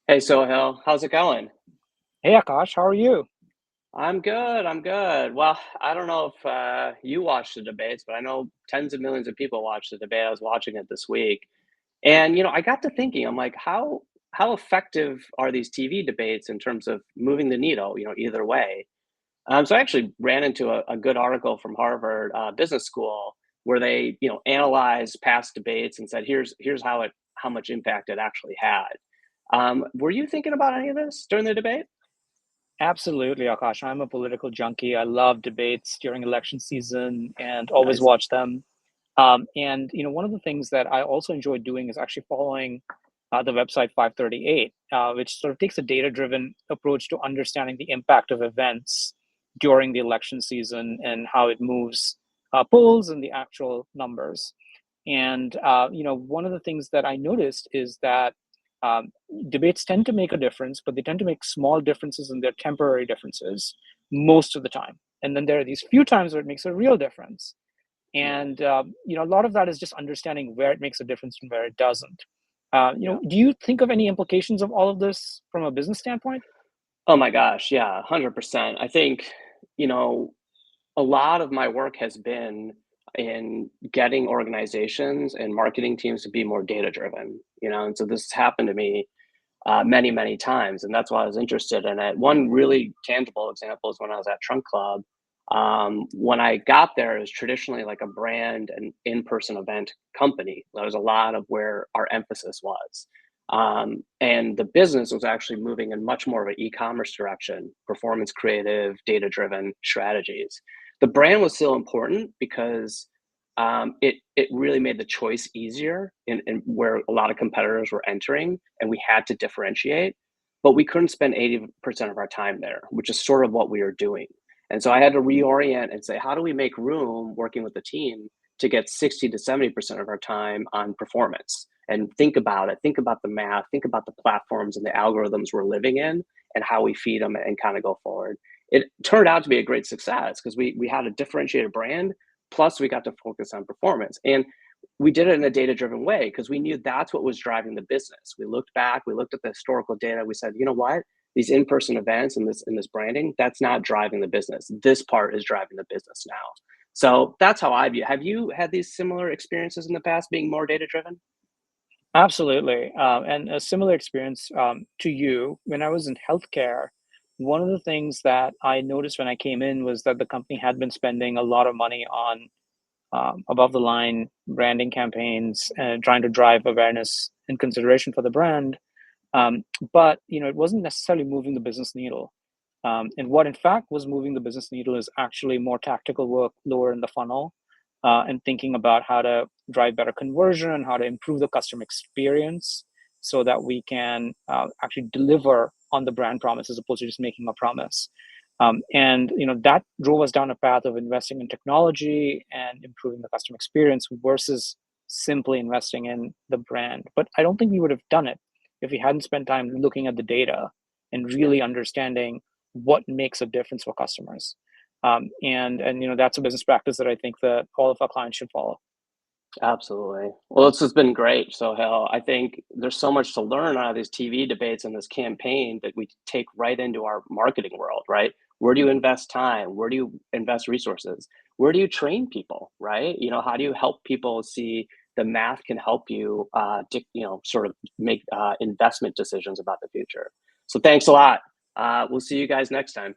Hey Sohail, how's it going? Hey Akash, how are you? I'm good. I'm good. Well, I don't know if you watched the debates, but I know tens of millions of people watched the debate. I was watching it this week, and I got to thinking. I'm like, how effective are these TV debates in terms of moving the needle? Either way. So I actually ran into a good article from Harvard Business School where they analyzed past debates and said, here's how much impact it actually had. Were you thinking about any of this during the debate? Absolutely, Akash. I'm a political junkie. I love debates during election season and always Nice. watch them. One of the things that I also enjoy doing is actually following the website 538, which sort of takes a data-driven approach to understanding the impact of events during the election season and how it moves polls and the actual numbers. One of the things that I noticed is that um, debates tend to make a difference, but they tend to make small differences and they're temporary differences most of the time. And then there are these few times where it makes a real difference. Yeah. A lot of that is just understanding where it makes a difference and where it doesn't. Yeah. Do you think of any implications of all of this from a business standpoint? Oh my gosh, yeah, 100%. I think, you know, a lot of my work has been in getting organizations and marketing teams to be more data driven, and so this has happened to me many, many times. And that's why I was interested in it. One really tangible example is when I was at Trunk Club. When I got there, it was traditionally like a brand and in person event company. That was a lot of where our emphasis was. And the business was actually moving in much more of an e commerce direction, performance creative, data driven strategies. The brand was still important because it really made the choice easier in where a lot of competitors were entering, and we had to differentiate. But we couldn't spend 80% of our time there, which is sort of what we were doing. And so I had to reorient and say, how do we make room working with the team to get 60 to 70% of our time on performance? And think about it, think about the math, think about the platforms and the algorithms we're living in and how we feed them and kind of go forward. It turned out to be a great success because we had a differentiated brand. Plus, we got to focus on performance. And we did it in a data driven way because we knew that's what was driving the business. We looked back, we looked at the historical data, we said, you know what? These in-person events and this branding, that's not driving the business. This part is driving the business now. So that's how I view. Have you had these similar experiences in the past being more data driven? Absolutely. And a similar experience to you, when I was in healthcare, one of the things that I noticed when I came in was that the company had been spending a lot of money on above the line branding campaigns and trying to drive awareness and consideration for the brand. But it wasn't necessarily moving the business needle. And what in fact was moving the business needle is actually more tactical work lower in the funnel, and thinking about how to drive better conversion and how to improve the customer experience so that we can actually deliver on the brand promise as opposed to just making a promise. And that drove us down a path of investing in technology and improving the customer experience versus simply investing in the brand. But I don't think we would have done it if we hadn't spent time looking at the data and Yeah. really understanding what makes a difference for customers. And that's a business practice that I think that all of our clients should follow. Absolutely. Well, this has been great. So, hell, I think there's so much to learn out of these TV debates and this campaign that we take right into our marketing world, right? Where do you invest time? Where do you invest resources? Where do you train people, right? How do you help people see the math can help you, sort of make investment decisions about the future? So, thanks a lot. We'll see you guys next time.